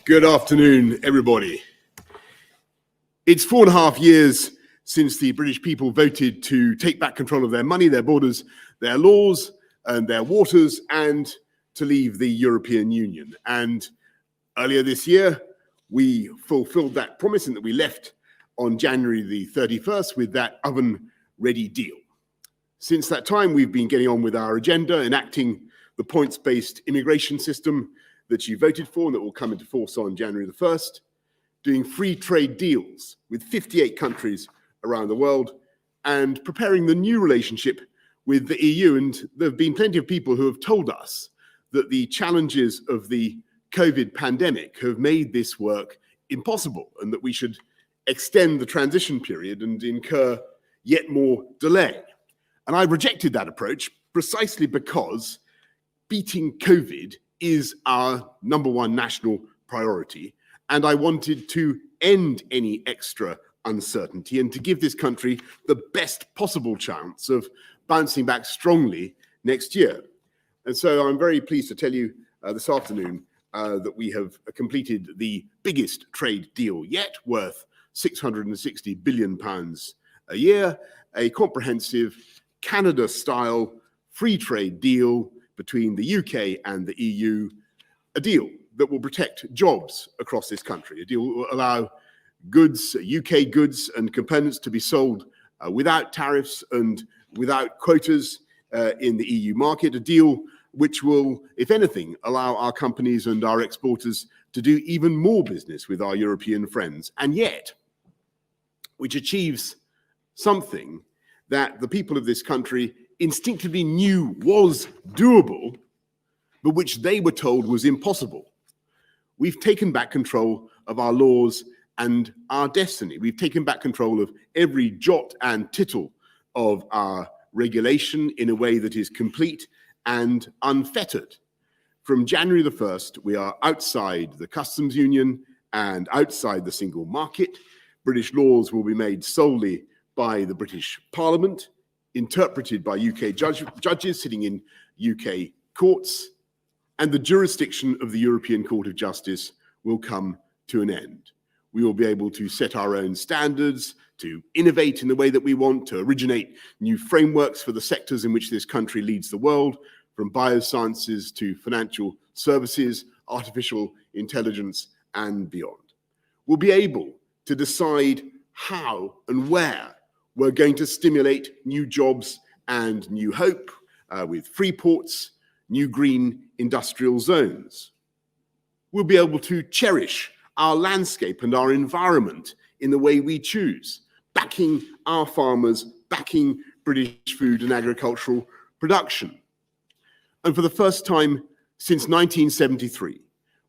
Good afternoon, everybody. It's 4.5 years since the British people voted to take back control of their money, their borders, their laws, and their waters, and to leave the European Union. And earlier this year, we fulfilled that promise in that we left on January the 31st with that oven-ready deal. Since that time, we've been getting on with our agenda, enacting the points-based immigration system that you voted for and that will come into force on January the 1st, doing free trade deals with 58 countries around the world, and preparing the new relationship with the EU. And there have been plenty of people who have told us that the challenges of the COVID pandemic have made this work impossible and that we should extend the transition period and incur yet more delay. And I rejected that approach precisely because beating COVID is our number one national priority. And I wanted to end any extra uncertainty and to give this country the best possible chance of bouncing back strongly next year. And so I'm very pleased to tell you this afternoon that we have completed the biggest trade deal yet, worth £660 billion a year, a comprehensive Canada-style free trade deal between the UK and the EU, a deal that will protect jobs across this country, a deal that will allow goods, UK goods and components to be sold without tariffs and without quotas in the EU market, a deal which will, if anything, allow our companies and our exporters to do even more business with our European friends, and yet which achieves something that the people of this country instinctively knew was doable, but which they were told was impossible. We've taken back control of our laws and our destiny. We've taken back control of every jot and tittle of our regulation in a way that is complete and unfettered. From January the 1st, we are outside the customs union and outside the single market. British laws will be made solely by the British Parliament, interpreted by UK judges sitting in UK courts, and the jurisdiction of the European Court of Justice will come to an end. We will be able to set our own standards, to innovate in the way that we want, to originate new frameworks for the sectors in which this country leads the world, from biosciences to financial services, artificial intelligence, and beyond. We'll be able to decide how and where we're going to stimulate new jobs and new hope with free ports, new green industrial zones. We'll be able to cherish our landscape and our environment in the way we choose, backing our farmers, backing British food and agricultural production. And for the first time since 1973,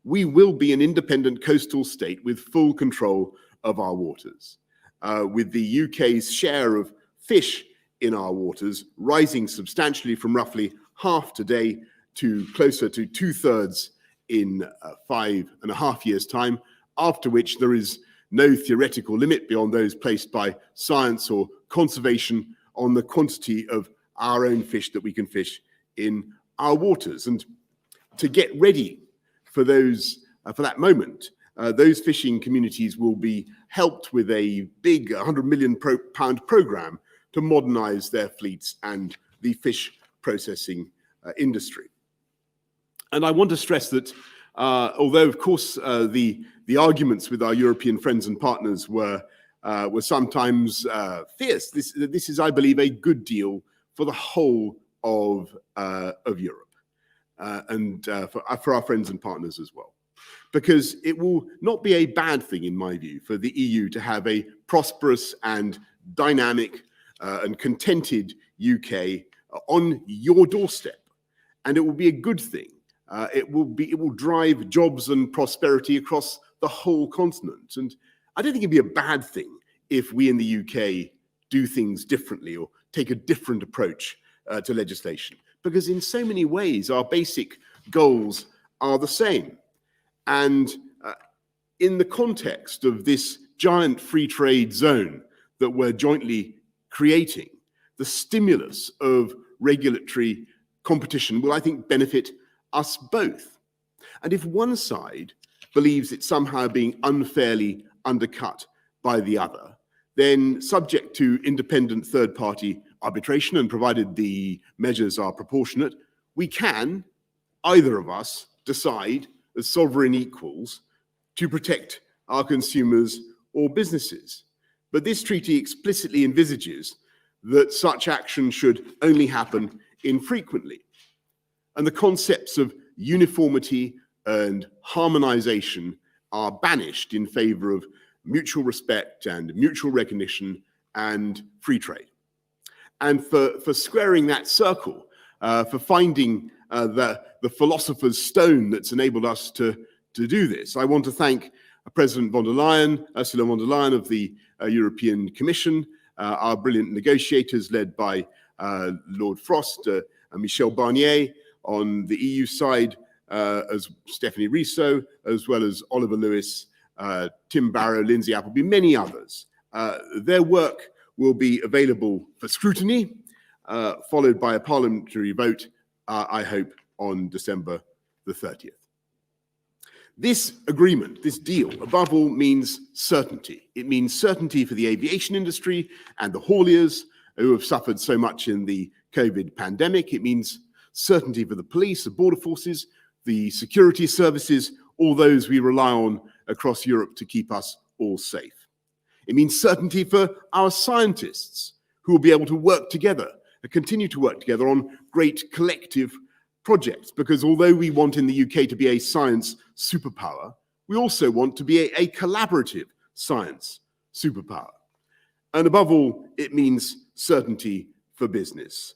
we will be an independent coastal state with full control of our waters, with the UK's share of fish in our waters rising substantially from roughly half today to closer to 2/3 in 5.5 years' time, after which there is no theoretical limit beyond those placed by science or conservation on the quantity of our own fish that we can fish in our waters. And to get ready for that moment, those fishing communities will be helped with a big £100 million programme to modernise their fleets and the fish processing industry. And I want to stress that although, of course, the arguments with our European friends and partners were sometimes fierce, this is, I believe, a good deal for the whole of Europe and for our friends and partners as well. Because it will not be a bad thing, in my view, for the EU to have a prosperous and dynamic and contented UK on your doorstep. And it will be a good thing. It will drive jobs and prosperity across the whole continent. And I don't think it'd be a bad thing if we in the UK do things differently or take a different approach to legislation, because in so many ways our basic goals are the same. And in the context of this giant free trade zone that we're jointly creating, the stimulus of regulatory competition will, I think, benefit us both. And if one side believes it's somehow being unfairly undercut by the other, then subject to independent third-party arbitration and provided the measures are proportionate, we can, either of us, decide as sovereign equals to protect our consumers or businesses. But this treaty explicitly envisages that such action should only happen infrequently. And the concepts of uniformity and harmonization are banished in favor of mutual respect and mutual recognition and free trade. And for squaring that circle, for finding the philosopher's stone that's enabled us to do this, I want to thank President von der Leyen, Ursula von der Leyen of the European Commission, our brilliant negotiators led by Lord Frost and Michel Barnier on the EU side, as Stephanie Riso, as well as Oliver Lewis, Tim Barrow, Lindsay Appleby, many others. Their work will be available for scrutiny, followed by a parliamentary vote, I hope, on December the 30th. This agreement, this deal, above all, means certainty. It means certainty for the aviation industry and the hauliers who have suffered so much in the COVID pandemic. It means certainty for the police, the border forces, the security services, all those we rely on across Europe to keep us all safe. It means certainty for our scientists who will be able to work together and continue to work together on great collective projects, because although we want in the UK to be a science superpower, we also want to be a collaborative science superpower. And above all, it means certainty for business,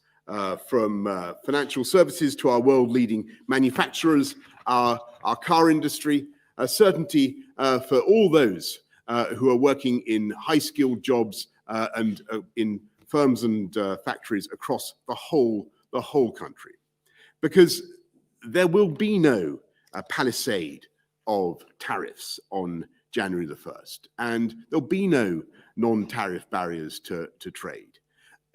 from financial services to our world-leading manufacturers, our car industry, certainty for all those who are working in high-skilled jobs and in firms and factories across the whole country. Because there will be no palisade of tariffs on January the 1st, and there'll be no non-tariff barriers to trade.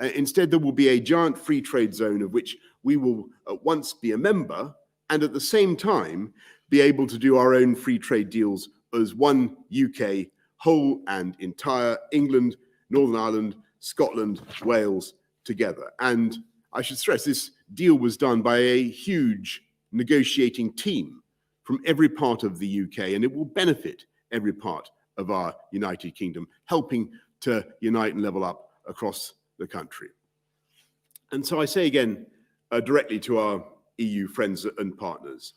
Instead, there will be a giant free trade zone of which we will at once be a member and at the same time be able to do our own free trade deals as one UK, whole and entire England, Northern Ireland, Scotland, Wales together. And I should stress this deal was done by a huge negotiating team from every part of the UK, and it will benefit every part of our United Kingdom, helping to unite and level up across the country. And so I say again, directly to our EU friends and partners,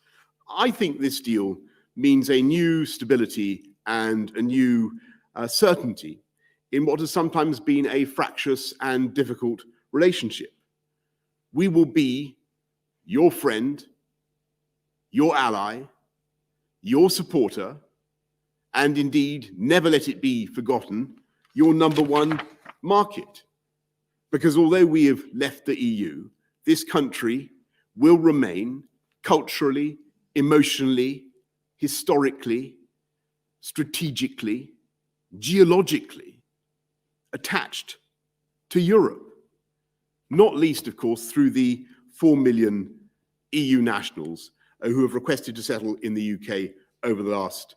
I think this deal means a new stability and a new certainty in what has sometimes been a fractious and difficult relationship. We will be your friend, your ally, your supporter, and indeed, never let it be forgotten, your number one market. Because although we have left the EU, this country will remain culturally, emotionally, historically, strategically, geologically attached to Europe. Not least, of course, through the 4 million EU nationals who have requested to settle in the UK over the last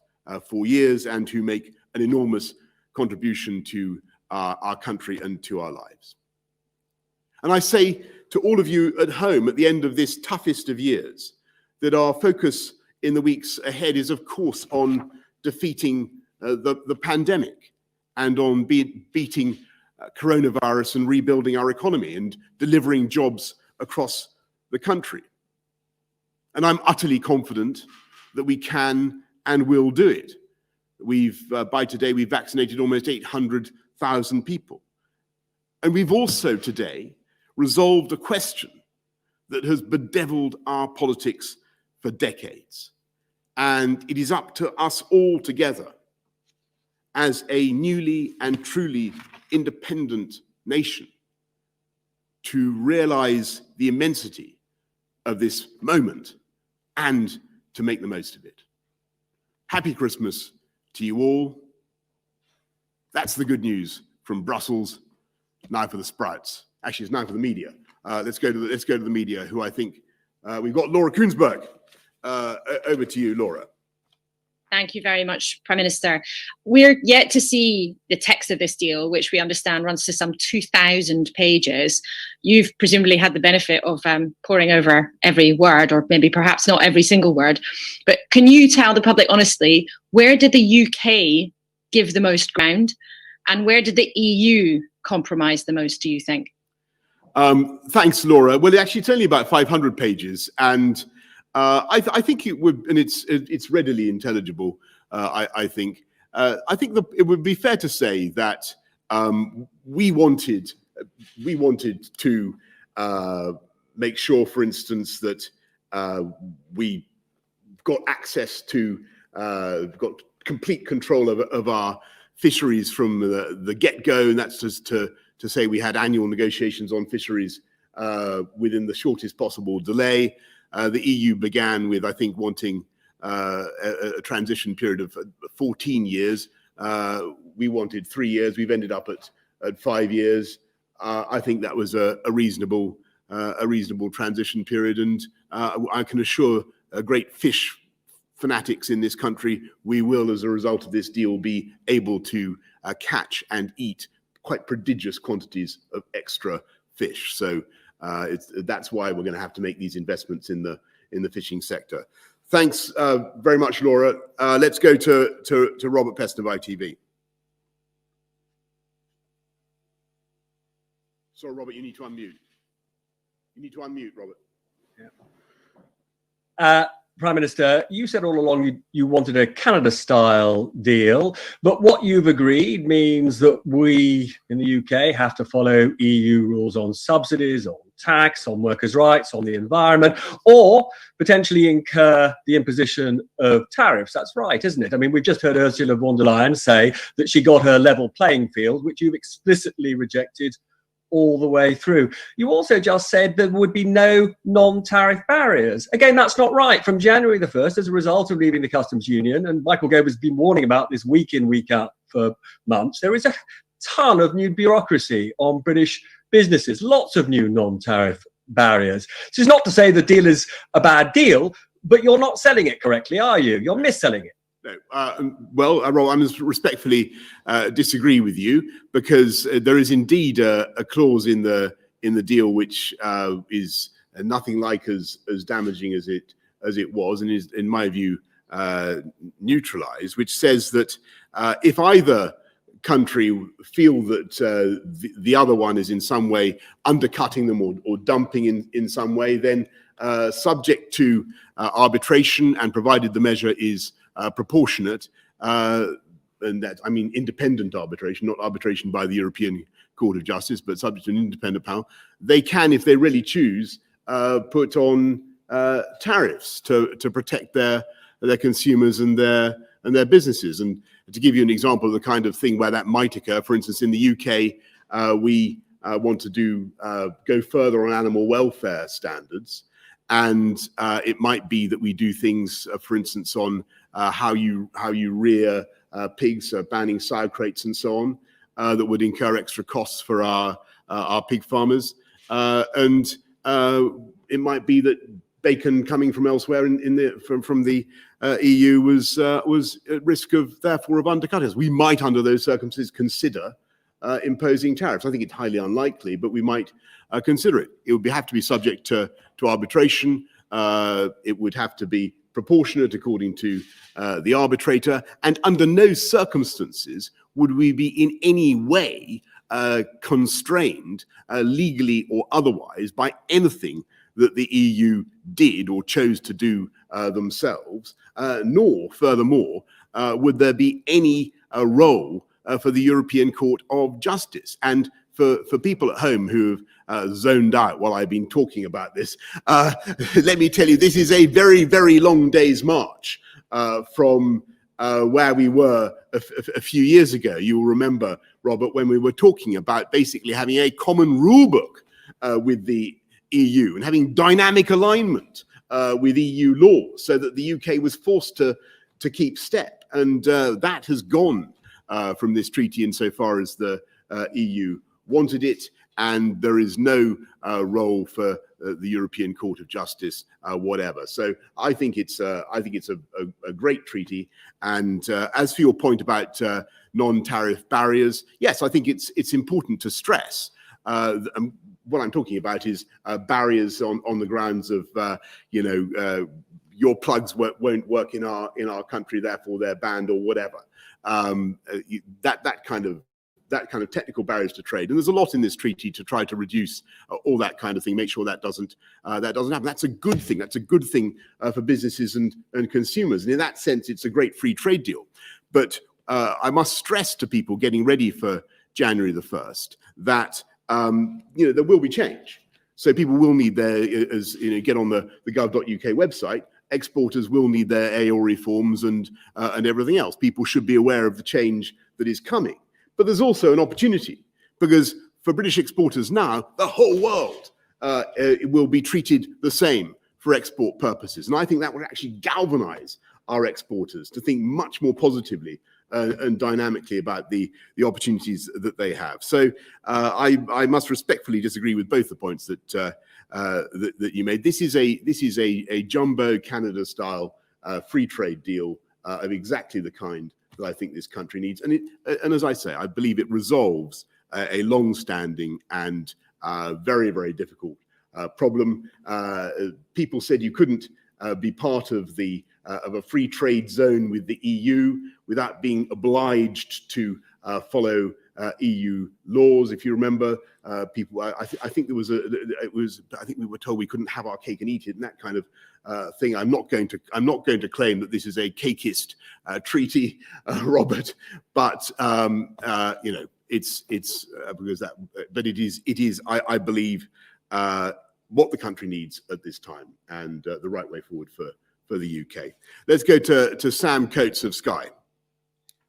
4 years and who make an enormous contribution to our country and to our lives. And I say to all of you at home at the end of this toughest of years that our focus in the weeks ahead is, of course, on defeating the pandemic and on beating coronavirus and rebuilding our economy and delivering jobs across the country. And I'm utterly confident that we can and will do it. By today, we've vaccinated almost 800,000 people. And we've also today resolved a question that has bedeviled our politics for decades. And it is up to us all together as a newly and truly independent nation to realize the immensity of this moment and to make the most of it. Happy Christmas to you all. That's the good news from Brussels. Now for the sprouts. Actually, it's now for the media. Let's go to the media, who I think we've got Laura Koonsberg. Over to you, Laura. Thank you very much, Prime Minister. We're yet to see the text of this deal, which we understand runs to some 2,000 pages. You've presumably had the benefit of poring over every word, or maybe perhaps not every single word. But can you tell the public honestly, where did the UK give the most ground? And where did the EU compromise the most, do you think? Thanks, Laura. Well, actually, it's only about 500 pages. And I think it would, and it's readily intelligible. I think it would be fair to say that we wanted to make sure, for instance, that we got access to, got complete control of our fisheries from the get-go, and that's just to say we had annual negotiations on fisheries within the shortest possible delay. The EU began with, I think, wanting a transition period of 14 years. We wanted 3 years. We've ended up at 5 years. I think that was a reasonable transition period, and I can assure great fish fanatics in this country, we will, as a result of this deal, be able to catch and eat quite prodigious quantities of extra fish. So that's why we're going to have to make these investments in the fishing sector. Thanks very much, Laura. Let's go to Robert Pest of ITV. Sorry, Robert, you need to unmute. You need to unmute, Robert. Yeah. Prime Minister, you said all along you wanted a Canada-style deal, but what you've agreed means that we in the UK have to follow EU rules on subsidies, on tax, on workers' rights, on the environment, or potentially incur the imposition of tariffs. That's right, isn't it? I mean, we've just heard Ursula von der Leyen say that she got her level playing field, which you've explicitly rejected all the way through. You also just said there would be no non-tariff barriers. Again, that's not right. From January the 1st, as a result of leaving the customs union, and Michael Gove has been warning about this week in, week out for months, there is a ton of new bureaucracy on British businesses, lots of new non-tariff barriers. This is not to say the deal is a bad deal, but you're not selling it correctly, are you? You're mis-selling it. No. Well, Rob, I must respectfully disagree with you, because there is indeed a clause in the deal which is nothing like as damaging as it was, and is, in my view, neutralized, which says that if either country feel that the other one is in some way undercutting them or dumping in some way, then subject to arbitration, and provided the measure is proportionate, and that, I mean, independent arbitration, not arbitration by the European Court of Justice, but subject to an independent panel, they can, if they really choose, put on tariffs to protect their consumers and their businesses. And to give you an example of the kind of thing where that might occur, for instance, in the UK, we want to go further on animal welfare standards. And it might be that we do things, for instance, on how you rear pigs, banning sow crates and so on, that would incur extra costs for our pig farmers. And it might be that bacon coming from elsewhere from the EU was at risk of, therefore, of undercutting us. We might, under those circumstances, consider imposing tariffs. I think it's highly unlikely, but we might consider it. It would have to be subject to arbitration. It would have to be proportionate according to the arbitrator, and under no circumstances would we be in any way constrained, legally or otherwise, by anything that the EU did or chose to do themselves, nor, furthermore, would there be any role for the European Court of Justice. And for people at home who have zoned out while I've been talking about this, let me tell you, this is a very, very long day's march from where we were a few years ago. You'll remember, Robert, when we were talking about basically having a common rule book with the EU and having dynamic alignment with EU laws, so that the UK was forced to keep step. And that has gone from this treaty insofar as the EU wanted it, and there is no role for the European Court of Justice whatever. So I think it's a great treaty. And as for your point about non-tariff barriers, yes, I think it's important to stress. What I'm talking about is barriers on the grounds of your plugs won't work in our country, therefore they're banned or whatever. That kind of technical barriers to trade, and there's a lot in this treaty to try to reduce all that kind of thing. Make sure that doesn't happen. That's a good thing. That's a good thing for businesses and consumers. And in that sense, it's a great free trade deal. But I must stress to people getting ready for January the 1st that there will be change. So people will need get on the gov.uk website. Exporters will need their AORI forms and everything else. People should be aware of the change that is coming. But there's also an opportunity, because for British exporters now, the whole world it will be treated the same for export purposes. And I think that will actually galvanize our exporters to think much more positively and dynamically about the opportunities that they have. So I must respectfully disagree with both the points that you made. This is a jumbo Canada-style free trade deal of exactly the kind that I think this country needs. And as I say, I believe it resolves a long-standing and very, very difficult problem. People said you couldn't be part of a free trade zone with the EU without being obliged to follow EU laws. If you remember, people, I think we were told we couldn't have our cake and eat it, and that kind of thing. I'm not going to claim that this is a cakeist treaty, Robert, but it's because that. But it is. I believe what the country needs at this time, and the right way forward for the UK. Let's go to Sam Coates of Sky.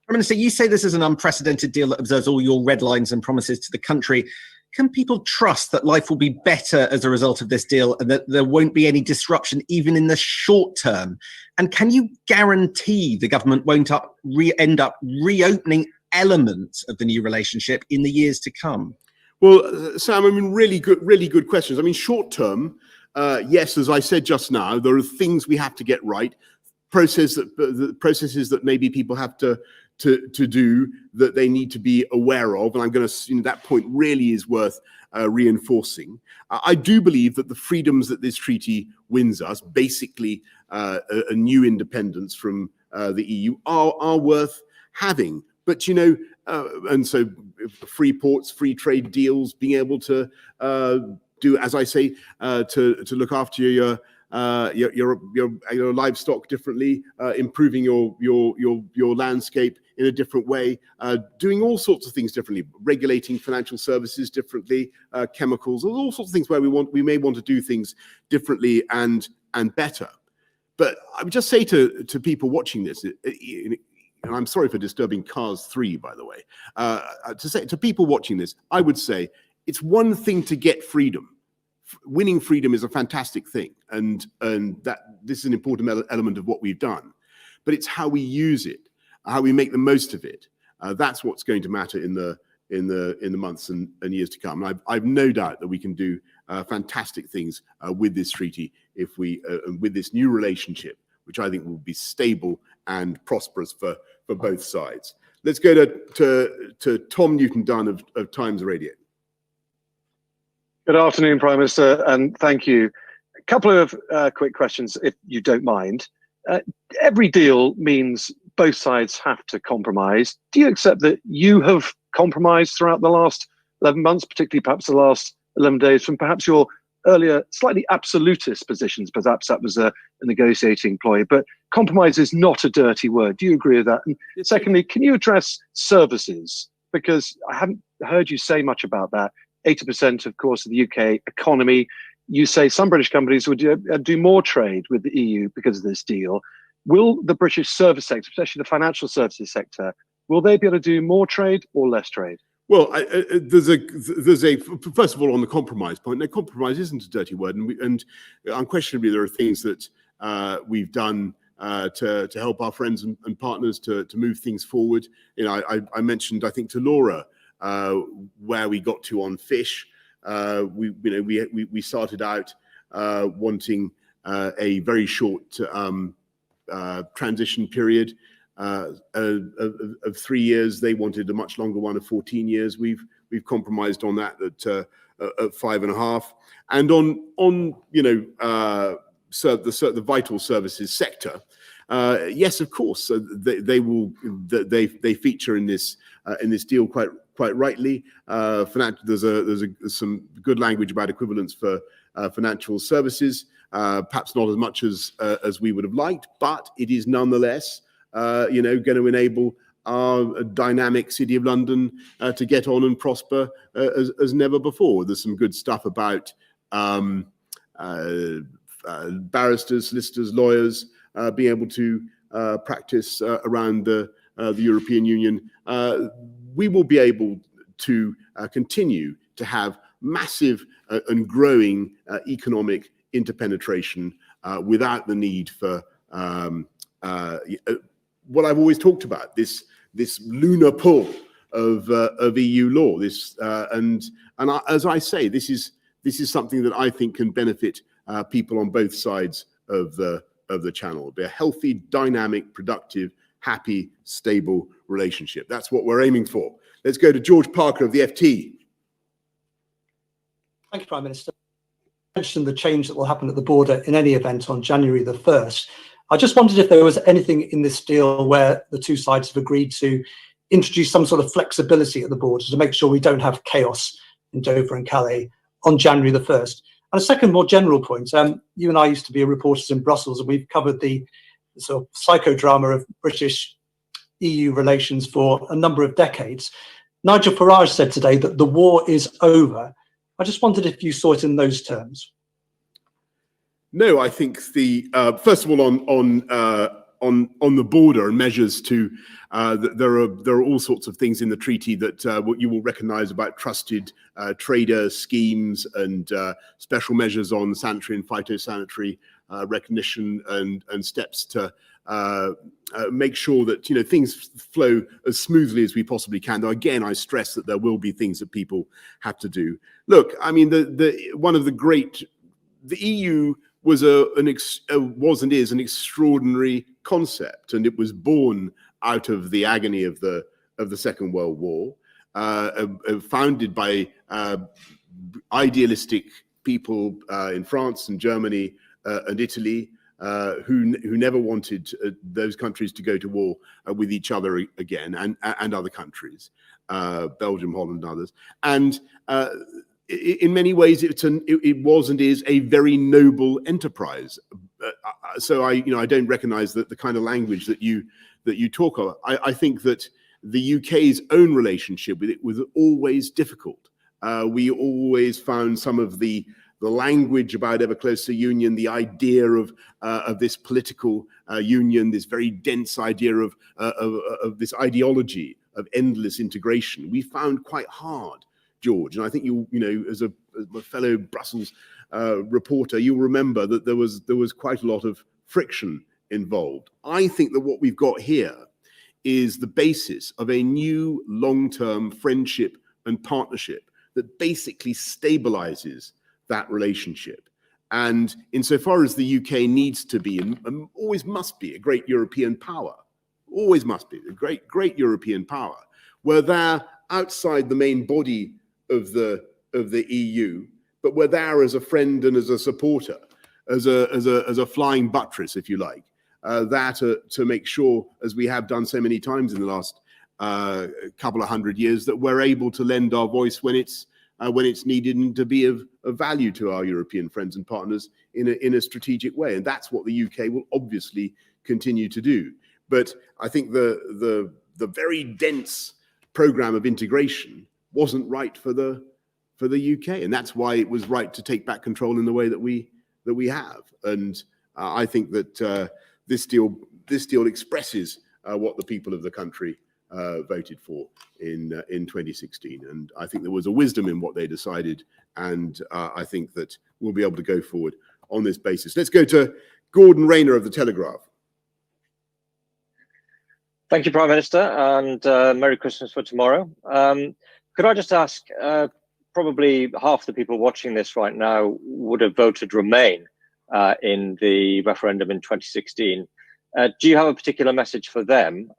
Prime Minister, you say this is an unprecedented deal that observes all your red lines and promises to the country. Can people trust that life will be better as a result of this deal and that there won't be any disruption even in the short term? And can you guarantee the government won't end up reopening elements of the new relationship in the years to come? Well, Sam, I mean, really good questions. I mean, short term, yes, as I said just now, there are things we have to get right, processes that maybe people have to do that they need to be aware of, and I'm going to, that point really is worth reinforcing. I do believe that the freedoms that this treaty wins us, basically a new independence from the EU, are worth having. But and so free ports, free trade deals, being able to do, as I say, to look after your livestock differently, improving your landscape in a different way, doing all sorts of things differently, regulating financial services differently, chemicals, all sorts of things where we may want to do things differently and better. But I would just say to people watching this, and I'm sorry for disturbing Cars 3, by the way, to say to people watching this, I would say it's one thing to get freedom. Winning freedom is a fantastic thing, and that this is an important element of what we've done. But it's how we use it, how we make the most of it. That's what's going to matter in the months and years to come. And I've no doubt that we can do fantastic things with this treaty if we with this new relationship, which I think will be stable and prosperous for both sides. Let's go to Tom Newton-Dunn of Times Radio. Good afternoon, Prime Minister, and thank you. A couple of quick questions, if you don't mind. Every deal means both sides have to compromise. Do you accept that you have compromised throughout the last 11 months, particularly perhaps the last 11 days, from perhaps your earlier slightly absolutist positions? Perhaps that was a negotiating ploy, but compromise is not a dirty word. Do you agree with that? And secondly, can you address services? Because I haven't heard you say much about that. 80%, of course, of the UK economy. You say some British companies would do more trade with the EU because of this deal. Will the British service sector, especially the financial services sector, will they be able to do more trade or less trade? Well, there's a first of all, on the compromise point, no, compromise isn't a dirty word, and unquestionably there are things that we've done to help our friends and partners to move things forward. You know, I mentioned, I think, to Laura, where we got to on fish. We started out wanting a very short transition period of 3 years. They wanted a much longer one of 14 years. We've compromised on that at 5.5. And on the vital services sector, yes, of course, they feature in this deal quite rightly. There's some good language about equivalence for financial services, perhaps not as much as we would have liked, but it is nonetheless going to enable our dynamic City of London to get on and prosper as never before. There's some good stuff about barristers, solicitors, lawyers being able to practice around the European Union. We will be able to continue to have massive and growing economic interpenetration without the need for what I've always talked about, this lunar pull of EU law. As I say, this is something that I think can benefit people on both sides of the channel. It'll be a healthy, dynamic, productive, happy, stable relationship. That's what we're aiming for. Let's go to George Parker of the FT. Thank you, Prime Minister. You mentioned the change that will happen at the border in any event on January the 1st. I just wondered if there was anything in this deal where the two sides have agreed to introduce some sort of flexibility at the border to make sure we don't have chaos in Dover and Calais on January the 1st. And a second, more general point, you and I used to be reporters in Brussels, and we've covered the sort of psychodrama of British EU relations for a number of decades. Nigel Farage said today that the war is over. I just wondered if you saw it in those terms. No, I think first of all on the border and measures to there are all sorts of things in the treaty that what you will recognise about trusted trader schemes and special measures on sanitary and phytosanitary recognition and steps to make sure that things flow as smoothly as we possibly can. Though again, I stress that there will be things that people have to do. Look, I mean, the EU was and is an extraordinary concept, and it was born out of the agony of the Second World War, founded by idealistic people in France and Germany and Italy, who never wanted those countries to go to war with each other again, and other countries, Belgium, Holland, and others. And in many ways, it was and is a very noble enterprise. So I don't recognise that the kind of language that you talk of. I think that the UK's own relationship with it was always difficult. We always found some of the language about ever closer union, the idea of this political union, this very dense idea of this ideology of endless integration, we found quite hard, George. And I think as a fellow Brussels reporter, you'll remember that there was quite a lot of friction involved. I think that what we've got here is the basis of a new long-term friendship and partnership that basically stabilizes that relationship. And insofar as the UK needs to be and always must be a great European power, always must be a great European power, we're there outside the main body of the EU, but we're there as a friend and as a supporter, as a flying buttress, if you like, to make sure, as we have done so many times in the last couple of hundred years, that we're able to lend our voice when it's needed and to be of value to our European friends and partners in a strategic way. And that's what the UK will obviously continue to do. But I think the very dense program of integration wasn't right for the UK, and that's why it was right to take back control in the way that we have. And I think that this deal expresses what the people of the country voted for in 2016, and I think there was a wisdom in what they decided, and I think that we'll be able to go forward on this basis. Let's go to Gordon Rayner of The Telegraph. Thank you, Prime Minister, and Merry Christmas for tomorrow. Could I just ask, probably half the people watching this right now would have voted Remain in the referendum in 2016. Do you have a particular message for them?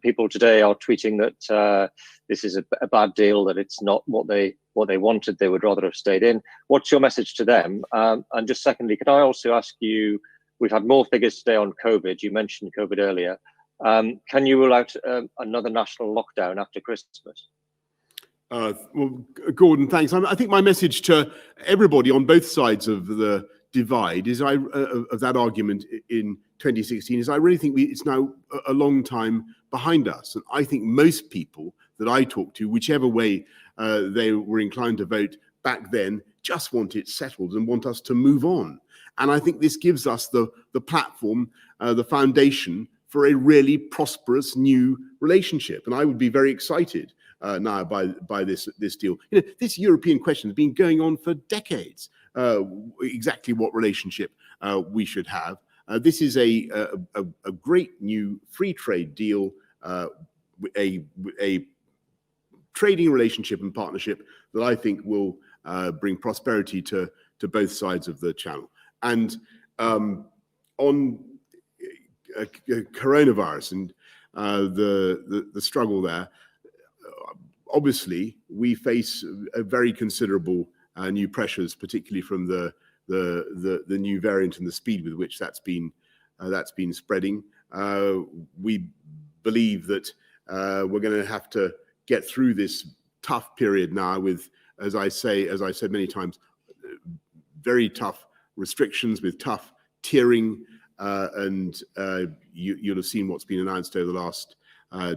People today are tweeting that this is a bad deal, that it's not what they wanted. They would rather have stayed in. What's your message to them? And just secondly, can I also ask you, we've had more figures today on COVID. You mentioned COVID earlier. Can you rule out another national lockdown after Christmas? Well, Gordon, thanks. I think my message to everybody on both sides of the divide is of that argument in 2016 is I really think it's now a long time behind us. And I think most people that I talk to, whichever way they were inclined to vote back then, just want it settled and want us to move on. And I think this gives us the platform, the foundation for a really prosperous new relationship. And I would be very excited now by this deal. This European question has been going on for decades. Exactly what relationship we should have. This is a great new free trade deal, a trading relationship and partnership that I think will bring prosperity to both sides of the channel. And on coronavirus and the struggle there, obviously we face a very considerable new pressures, particularly from the new variant and the speed with which that's been spreading. We believe that we're going to have to get through this tough period now with, as I said many times, very tough restrictions with tough tiering, and you'll have seen what's been announced over the last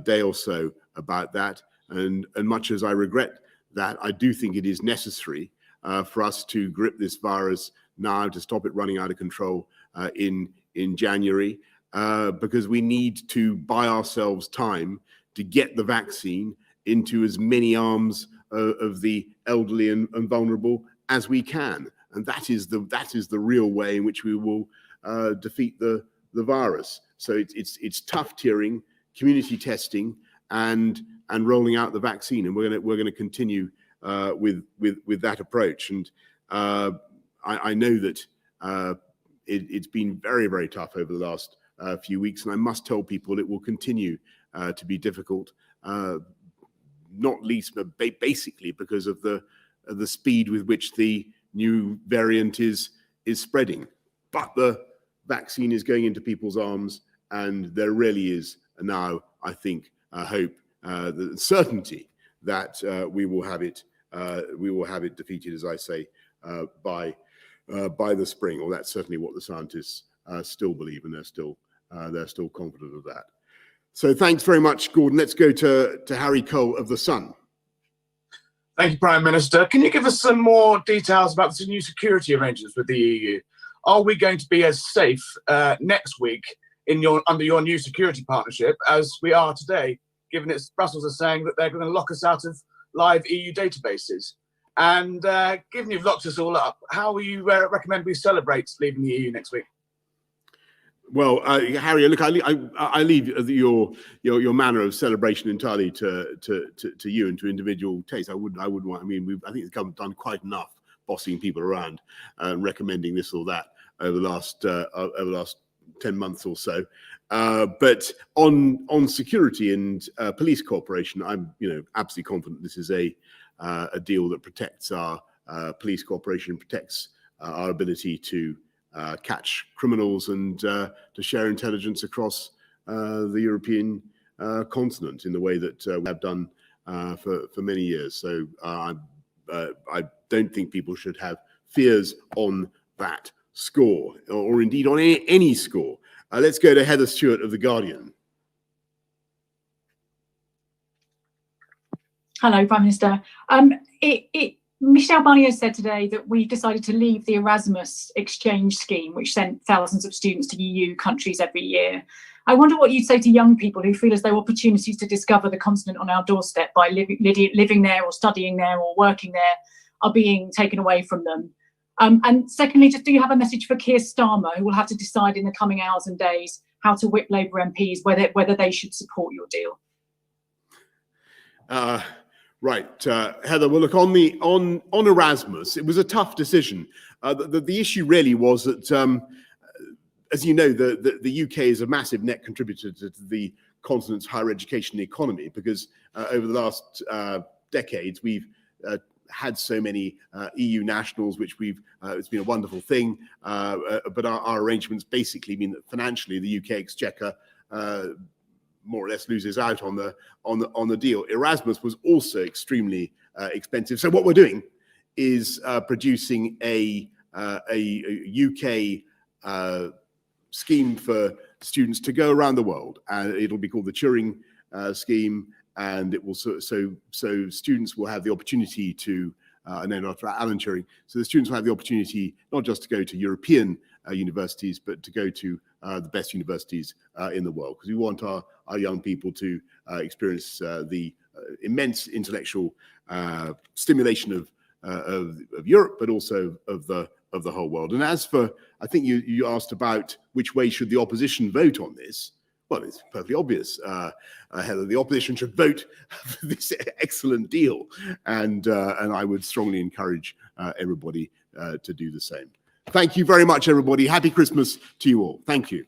day or so about that. And much as I regret that, I do think it is necessary for us to grip this virus now, to stop it running out of control in January, because we need to buy ourselves time to get the vaccine into as many arms of the elderly and vulnerable as we can. And that is the real way in which we will defeat the virus. So it's tough tiering, community testing, and rolling out the vaccine, and we're going to continue with that approach. And I know that it's been very, very tough over the last few weeks, and I must tell people it will continue to be difficult, not least but basically because of the speed with which the new variant is spreading. But the vaccine is going into people's arms, and there really is now, I think, hope, the certainty that we will have it we will have it defeated, as I say, by the spring. Or that's certainly what the scientists still believe, and they're still confident of that. So thanks very much, Gordon. Let's go to Harry Cole of The Sun. Thank you, Prime Minister. Can you give us some more details about the new security arrangements with the EU? Are we going to be as safe next week under your new security partnership as we are today, given it's Brussels are saying that they're going to lock us out of live EU databases? And given you've locked us all up, how will you recommend we celebrate leaving the EU next week? Well, Harry, look, I leave your manner of celebration entirely to you and to individual taste. I wouldn't want. I mean, I think the government done quite enough bossing people around and recommending this or that over the last 10 months or so. But on security and police cooperation, I'm absolutely confident this is a deal that protects our police cooperation, protects our ability to catch criminals and to share intelligence across the European continent in the way that we have done for many years. So I don't think people should have fears on that score, or indeed on any score. Let's go to Heather Stewart of The Guardian. Hello, Prime Minister. Michel Barnier said today that we've decided to leave the Erasmus exchange scheme, which sent thousands of students to EU countries every year. I wonder what you'd say to young people who feel as though opportunities to discover the continent on our doorstep by living there or studying there or working there are being taken away from them. And secondly, just do you have a message for Keir Starmer, who will have to decide in the coming hours and days how to whip Labour MPs, whether they should support your deal? Right, Heather. Well, look, on Erasmus, it was a tough decision. The issue really was that, as you know, the UK is a massive net contributor to the continent's higher education economy, because over the last decades we've had so many EU nationals, which it's been a wonderful thing. But our arrangements basically mean that financially the UK exchequer more or less loses out on the deal. Erasmus was also extremely expensive. So what we're doing is producing a UK scheme for students to go around the world, and it'll be called the Turing scheme, and it will so students will have the opportunity to named after Alan Turing. So the students will have the opportunity not just to go to European universities, but to go to the best universities in the world, because we want our young people to experience the immense intellectual stimulation of Europe, but also of the whole world. And as for, I think you asked about which way should the opposition vote on this. Well, it's perfectly obvious, Heather. The opposition should vote for this excellent deal, and I would strongly encourage everybody to do the same. Thank you very much, everybody. Happy Christmas to you all. Thank you.